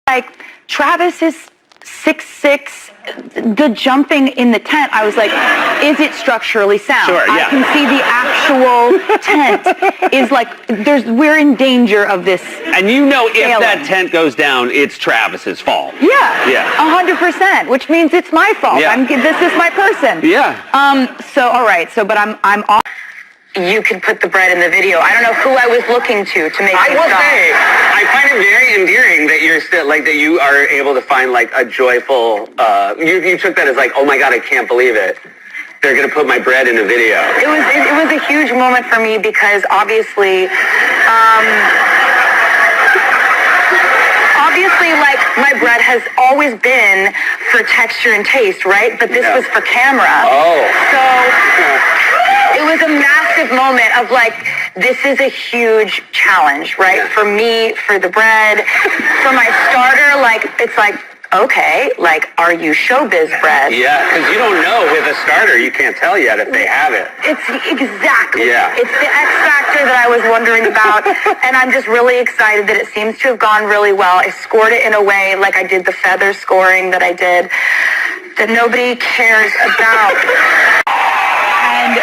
like, Travis is 6'6", the jumping in the tent, I was like, is it structurally sound? Sure, yeah. I can see the actual tent is like, we're in danger of this. And you know if that tent goes down, it's Travis's fault. Yeah. Yeah. 100%, which means it's my fault. Yeah. This is my person. Yeah. So, all right, but I'm off. You can put the bread in the video. I don't know who I was looking to make I will say, I find it very endearing that you're still, like, that you are able to find, like, a joyful, you took that as, like, oh my God, I can't believe it. They're going to put my bread in a video. It was a huge moment for me because obviously, like, my bread has always been for texture and taste, right? But this was for camera. Oh. So it was a massive moment of, like, this is a huge challenge, right? Yeah. For me, for the bread, for my starter, like, it's like, okay, like, are you showbiz bread? Yeah, because you don't know with a starter, you can't tell yet if they have it. It's exactly. Yeah. It's the X factor that I was wondering about, and I'm just really excited that it seems to have gone really well. I scored it in a way, like I did the feather scoring that I did, that nobody cares about. And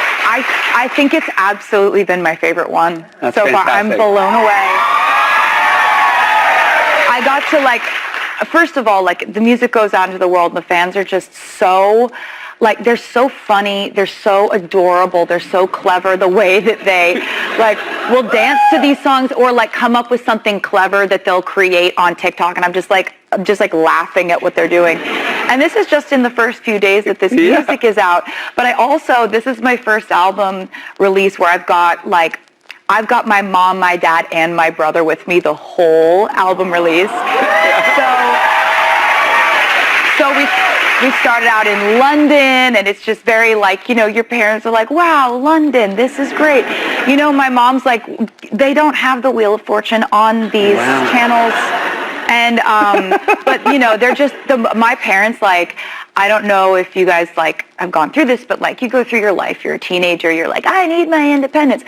I think it's absolutely been my favorite one so far. I'm blown away. I got to, like, first of all, like, the music goes out into the world and the fans are just so, like, they're so funny, they're so adorable, they're so clever, the way that they, like, will dance to these songs or, like, come up with something clever that they'll create on TikTok, and I'm just like laughing at what they're doing. And this is just in the first few days that this music is out. But this is my first album release where I've got my mom, my dad, and my brother with me the whole album release. So we started out in London, and it's just very, like, you know, your parents are like, wow, London, this is great. You know, my mom's like, they don't have the Wheel of Fortune on these channels. And, but, you know, they're just, my parents, like, I don't know if you guys, like, have gone through this, but, like, you go through your life, you're a teenager, you're like, I need my independence.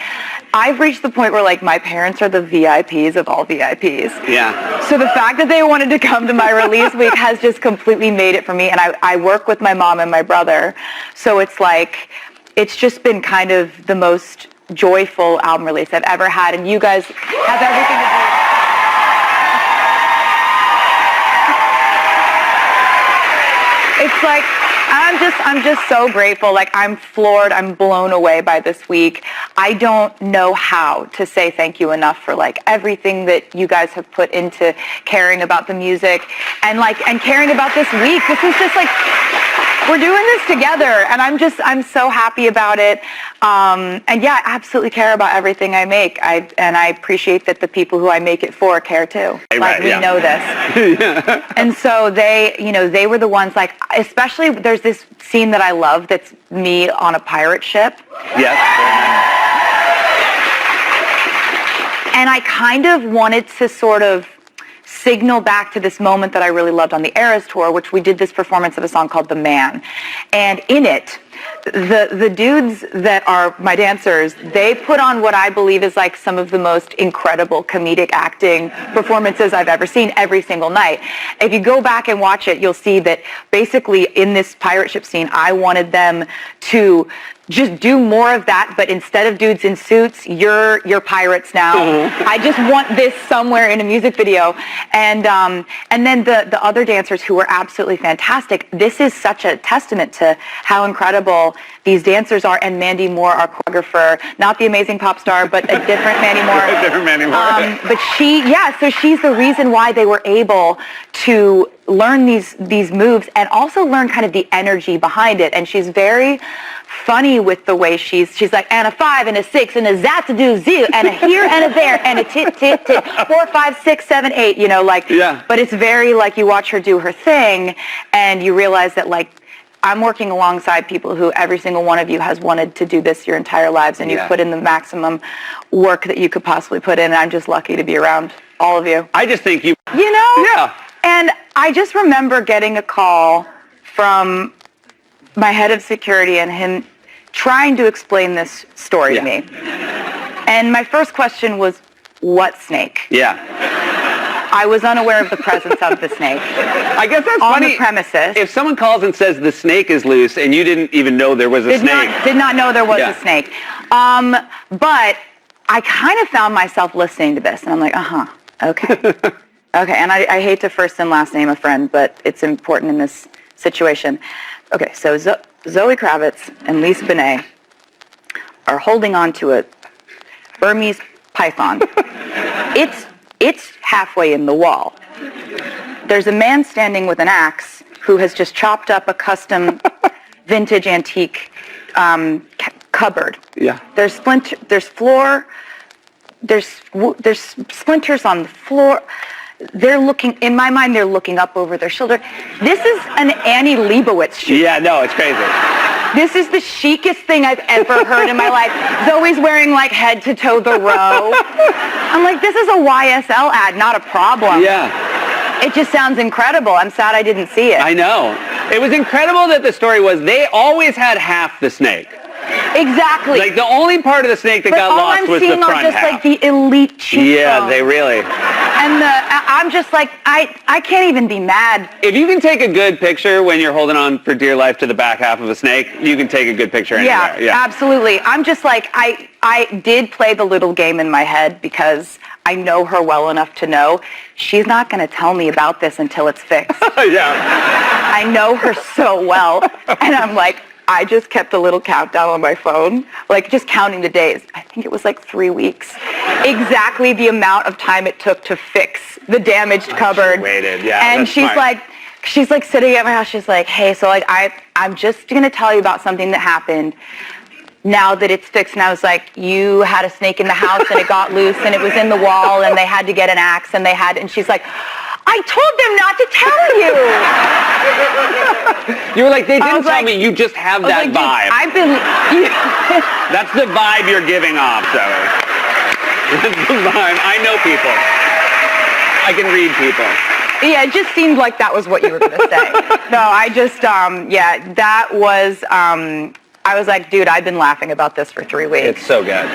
I've reached the point where, like, my parents are the VIPs of all VIPs. Yeah. So the fact that they wanted to come to my release week has just completely made it for me. And I work with my mom and my brother. So it's like, it's just been kind of the most joyful album release I've ever had. And you guys have everything to do. It's like, I'm just so grateful. Like, I'm floored, I'm blown away by this week. I don't know how to say thank you enough for, like, everything that you guys have put into caring about the music and caring about this week. This is just like, we're doing this together, and I'm so happy about it. And yeah, I absolutely care about everything I make. And I appreciate that the people who I make it for care too. Like, we know this. And so they were the ones, like, especially there's this scene that I love that's me on a pirate ship. Yes. And I kind of wanted to sort of signal back to this moment that I really loved on the Eras tour, which we did this performance of a song called The Man. And in it, the dudes that are my dancers, they put on what I believe is, like, some of the most incredible comedic acting performances I've ever seen every single night. If you go back and watch it, you'll see that basically in this pirate ship scene, I wanted them to just do more of that, but instead of dudes in suits, you're pirates now. I just want this somewhere in a music video. And then the other dancers who were absolutely fantastic. This is such a testament to how incredible these dancers are. And Mandy Moore, our choreographer, not the amazing pop star, but a different Mandy Moore. A different Mandy Moore. But so she's the reason why they were able to learn these moves and also learn kind of the energy behind it. And she's very funny with the way she's like, and a 5 and a 6 and a zat to do z and a here and a there and a tit 4, 5, 6, 7, 8, you know, like, but it's very, like, you watch her do her thing and you realize that, like, I'm working alongside people who every single one of you has wanted to do this your entire lives, and you've put in the maximum work that you could possibly put in, and I'm just lucky to be around all of you. I just think you know? Yeah. And I just remember getting a call from my head of security and him trying to explain this story to me. And my first question was, what snake? Yeah. I was unaware of the presence of the snake. I guess that's on funny. The premises. If someone calls and says the snake is loose and you didn't even know there was a snake. Did not know there was a snake. But I kind of found myself listening to this, and I'm like, okay. Okay, and I hate to first and last name a friend, but it's important in this situation. Okay, so Zoe Kravitz and Lisa Bonet are holding on to a Burmese python. It's halfway in the wall. There's a man standing with an axe who has just chopped up a custom vintage antique cupboard. Yeah. There's splinters on the floor. They're looking, in my mind, they're looking up over their shoulder. This is an Annie Leibovitz shoot. Yeah, no, it's crazy. This is the chicest thing I've ever heard in my life. Zoe's wearing like head to toe the row. I'm like, this is a YSL ad, not a problem. Yeah. It just sounds incredible. I'm sad I didn't see it. I know. It was incredible that the story was they always had half the snake. Exactly. Like the only part of the snake that got lost was the front half. All I'm seeing are just like the elite cheekbones. Yeah, they really. And I'm just like, I can't even be mad. If you can take a good picture when you're holding on for dear life to the back half of a snake, you can take a good picture anywhere. Yeah, absolutely. I'm just like, I did play the little game in my head because I know her well enough to know she's not going to tell me about this until it's fixed. Yeah. I know her so well. And I'm like, I just kept a little countdown on my phone, like just counting the days. I think it was like 3 weeks. Exactly the amount of time it took to fix the damaged cupboard. She waited, yeah. And she's like sitting at my house. She's like, hey, so like I'm just gonna tell you about something that happened now that it's fixed. And I was like, you had a snake in the house and it got loose and it was in the wall and they had to get an axe and she's like, I told them not to tell you. You were like, they didn't tell me, you just have that vibe. That's the vibe you're giving off, Zoe. That's the vibe. I know people. I can read people. Yeah, it just seemed like that was what you were going to say. No, I just, that was, I was like, dude, I've been laughing about this for 3 weeks. It's so good.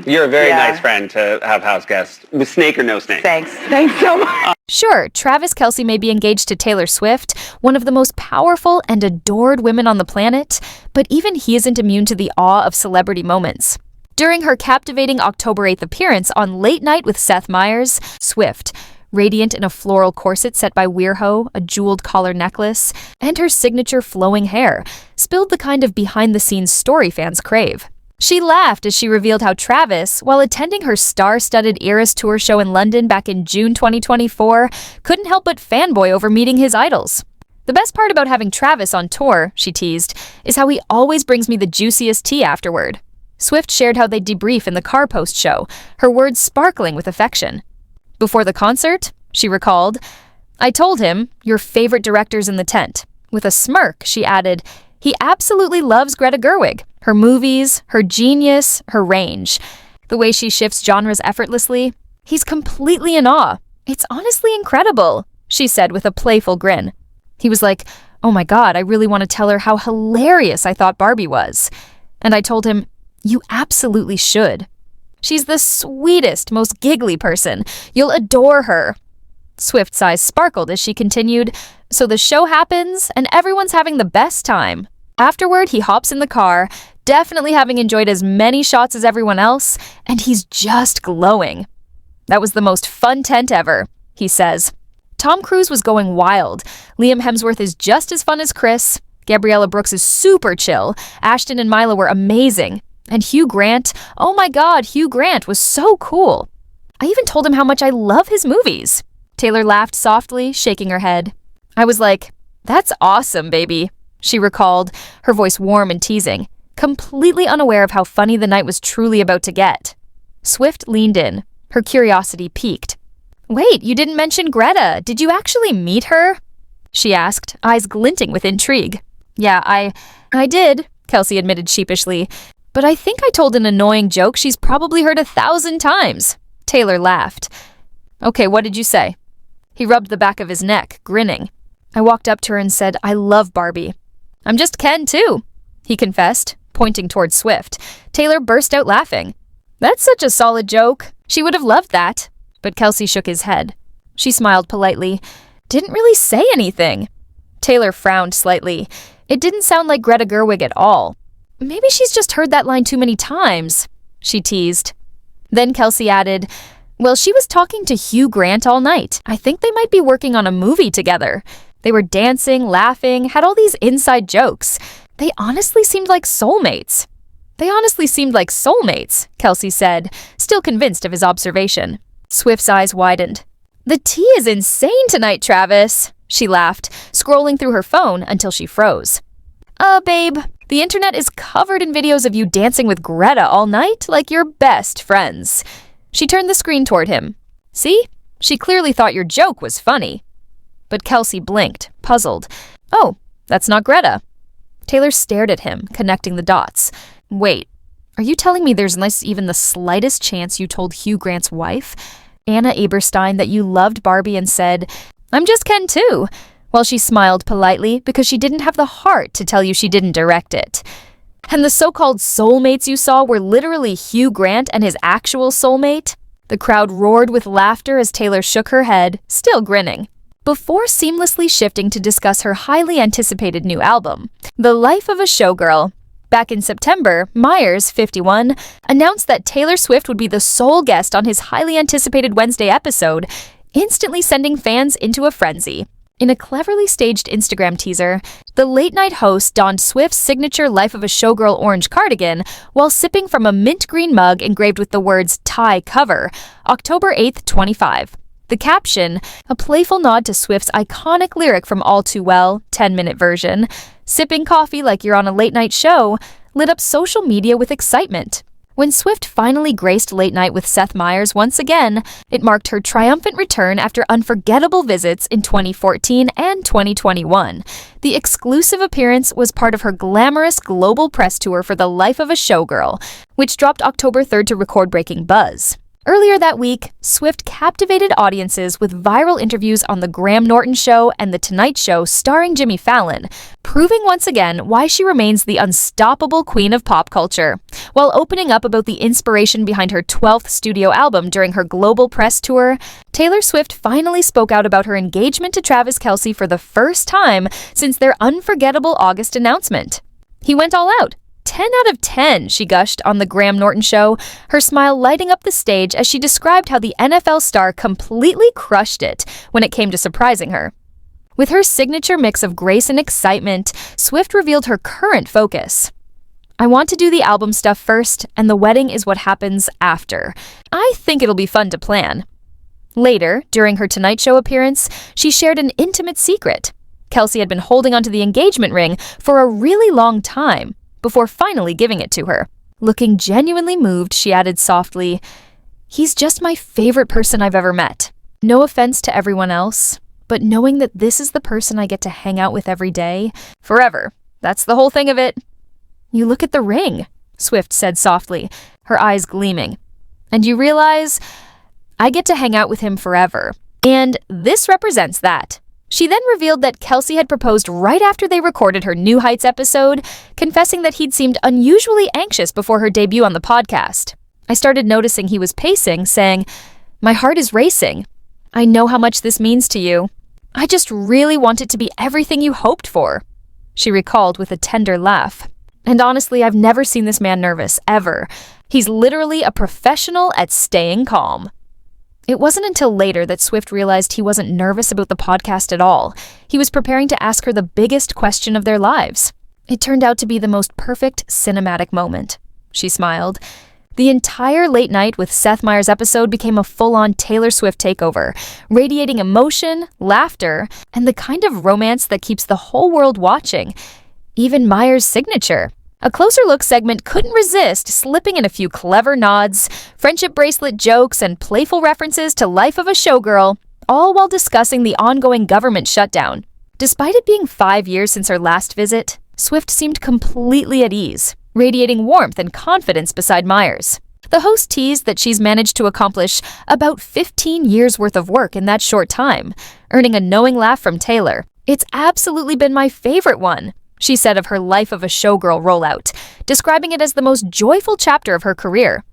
You're a very nice friend to have house guests, with snake or no snake. Thanks so much. Sure, Travis Kelce may be engaged to Taylor Swift, one of the most powerful and adored women on the planet, but even he isn't immune to the awe of celebrity moments. During her captivating October 8th appearance on Late Night with Seth Meyers, Swift, radiant in a floral corset set by Weirho, a jeweled collar necklace, and her signature flowing hair, spilled the kind of behind-the-scenes story fans crave. She laughed as she revealed how Travis, while attending her star-studded Eras Tour show in London back in June 2024, couldn't help but fanboy over meeting his idols. The best part about having Travis on tour, she teased, is how he always brings me the juiciest tea afterward. Swift shared how they debrief in the car post-show, her words sparkling with affection. Before the concert, she recalled, I told him, your favorite director's in the tent. With a smirk, she added, he absolutely loves Greta Gerwig, her movies, her genius, her range. The way she shifts genres effortlessly, he's completely in awe. It's honestly incredible, she said with a playful grin. He was like, oh my God, I really want to tell her how hilarious I thought Barbie was. And I told him, you absolutely should. She's the sweetest, most giggly person. You'll adore her. Swift's eyes sparkled as she continued, so the show happens, and everyone's having the best time. Afterward, he hops in the car, definitely having enjoyed as many shots as everyone else, and he's just glowing. That was the most fun tent ever, he says. Tom Cruise was going wild. Liam Hemsworth is just as fun as Chris. Gabriella Brooks is super chill. Ashton and Mila were amazing. And Hugh Grant, oh my God, Hugh Grant was so cool. I even told him how much I love his movies. Taylor laughed softly, shaking her head. I was like, that's awesome, baby, she recalled, her voice warm and teasing, completely unaware of how funny the night was truly about to get. Swift leaned in, her curiosity piqued. Wait, you didn't mention Greta. Did you actually meet her? She asked, eyes glinting with intrigue. Yeah, I did, Kelce admitted sheepishly. But I think I told an annoying joke she's probably heard 1,000 times. Taylor laughed. Okay, what did you say? He rubbed the back of his neck, grinning. I walked up to her and said, I love Barbie. I'm just Ken, too, he confessed, pointing towards Swift. Taylor burst out laughing. That's such a solid joke. She would have loved that. But Kelce shook his head. She smiled politely. Didn't really say anything. Taylor frowned slightly. It didn't sound like Greta Gerwig at all. Maybe she's just heard that line too many times, she teased. Then Kelce added, well, she was talking to Hugh Grant all night. I think they might be working on a movie together. They were dancing, laughing, had all these inside jokes. They honestly seemed like soulmates. Kelce said, still convinced of his observation. Swift's eyes widened. The tea is insane tonight, Travis, she laughed, scrolling through her phone until she froze. Babe, the internet is covered in videos of you dancing with Greta all night like your best friends. She turned the screen toward him. See? She clearly thought your joke was funny. But Kelce blinked, puzzled. Oh, that's not Greta. Taylor stared at him, connecting the dots. Wait, are you telling me there's not even the slightest chance you told Hugh Grant's wife, Anna Eberstein, that you loved Barbie and said, I'm just Ken too, while she smiled politely because she didn't have the heart to tell you she didn't direct it. And the so-called soulmates you saw were literally Hugh Grant and his actual soulmate? The crowd roared with laughter as Taylor shook her head, still grinning. Before seamlessly shifting to discuss her highly anticipated new album, The Life of a Showgirl. Back in September, Meyers, 51, announced that Taylor Swift would be the sole guest on his highly anticipated Wednesday episode, instantly sending fans into a frenzy. In a cleverly staged Instagram teaser, the late-night host donned Swift's signature Life of a Showgirl orange cardigan while sipping from a mint green mug engraved with the words Tie Cover, October 8th, 25. The caption, a playful nod to Swift's iconic lyric from All Too Well, 10-minute version, sipping coffee like you're on a late-night show, lit up social media with excitement. When Swift finally graced Late Night with Seth Meyers once again, it marked her triumphant return after unforgettable visits in 2014 and 2021. The exclusive appearance was part of her glamorous global press tour for The Life of a Showgirl, which dropped October 3rd to record-breaking buzz. Earlier that week, Swift captivated audiences with viral interviews on The Graham Norton Show and The Tonight Show starring Jimmy Fallon, proving once again why she remains the unstoppable queen of pop culture, while opening up about the inspiration behind her 12th studio album during her global press tour. Taylor Swift finally spoke out about her engagement to Travis Kelce for the first time since their unforgettable August announcement. He went all out. 10 out of 10, she gushed on The Graham Norton Show, her smile lighting up the stage as she described how the NFL star completely crushed it when it came to surprising her. With her signature mix of grace and excitement, Swift revealed her current focus. I want to do the album stuff first, and the wedding is what happens after. I think it'll be fun to plan. Later, during her Tonight Show appearance, she shared an intimate secret. Kelce had been holding onto the engagement ring for a really long time, before finally giving it to her. Looking genuinely moved, she added softly, he's just my favorite person I've ever met. No offense to everyone else, but knowing that this is the person I get to hang out with every day, forever, that's the whole thing of it. You look at the ring, Swift said softly, her eyes gleaming. And you realize, I get to hang out with him forever. And this represents that. She then revealed that Kelce had proposed right after they recorded her New Heights episode, confessing that he'd seemed unusually anxious before her debut on the podcast. I started noticing he was pacing, saying, my heart is racing. I know how much this means to you. I just really want it to be everything you hoped for, she recalled with a tender laugh. And honestly, I've never seen this man nervous, ever. He's literally a professional at staying calm. It wasn't until later that Swift realized he wasn't nervous about the podcast at all. He was preparing to ask her the biggest question of their lives. It turned out to be the most perfect cinematic moment. She smiled. The entire Late Night with Seth Meyers episode became a full-on Taylor Swift takeover, radiating emotion, laughter, and the kind of romance that keeps the whole world watching. Even Meyers' signature. A closer look segment couldn't resist slipping in a few clever nods, friendship bracelet jokes, and playful references to Life of a Showgirl, all while discussing the ongoing government shutdown. Despite it being 5 years since her last visit, Swift seemed completely at ease, radiating warmth and confidence beside Meyers. The host teased that she's managed to accomplish about 15 years worth of work in that short time, earning a knowing laugh from Taylor. It's absolutely been my favorite one, she said of her Life of a Showgirl rollout, describing it as the most joyful chapter of her career.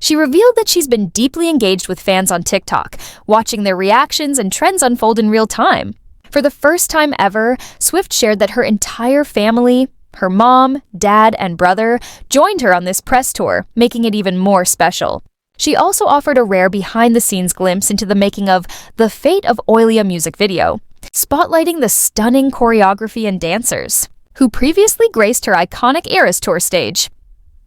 She revealed that she's been deeply engaged with fans on TikTok, watching their reactions and trends unfold in real time. For the first time ever, Swift shared that her entire family, her mom, dad, and brother, joined her on this press tour, making it even more special. She also offered a rare behind-the-scenes glimpse into the making of The Fate of Oilia music video, spotlighting the stunning choreography and dancers, who previously graced her iconic Eras Tour stage.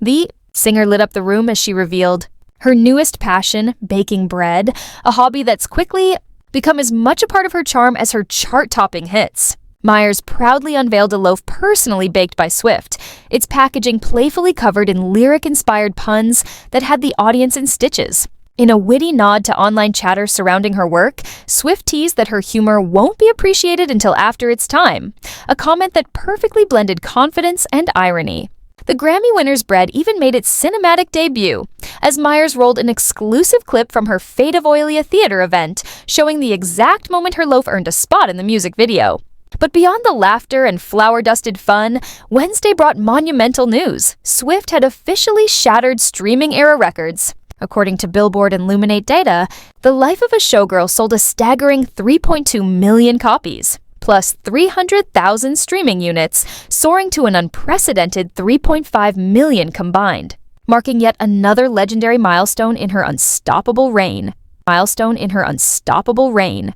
The singer lit up the room as she revealed her newest passion, baking bread, a hobby that's quickly become as much a part of her charm as her chart-topping hits. Meyers proudly unveiled a loaf personally baked by Swift, its packaging playfully covered in lyric-inspired puns that had the audience in stitches. In a witty nod to online chatter surrounding her work, Swift teased that her humor won't be appreciated until after its time, a comment that perfectly blended confidence and irony. The Grammy winner's bread even made its cinematic debut, as Meyers rolled an exclusive clip from her Fate of Oilia theater event, showing the exact moment her loaf earned a spot in the music video. But beyond the laughter and flour-dusted fun, Wednesday brought monumental news. Swift had officially shattered streaming-era records. According to Billboard and Luminate data, The Life of a Showgirl sold a staggering 3.2 million copies, plus 300,000 streaming units, soaring to an unprecedented 3.5 million combined, marking yet another legendary milestone in her unstoppable reign.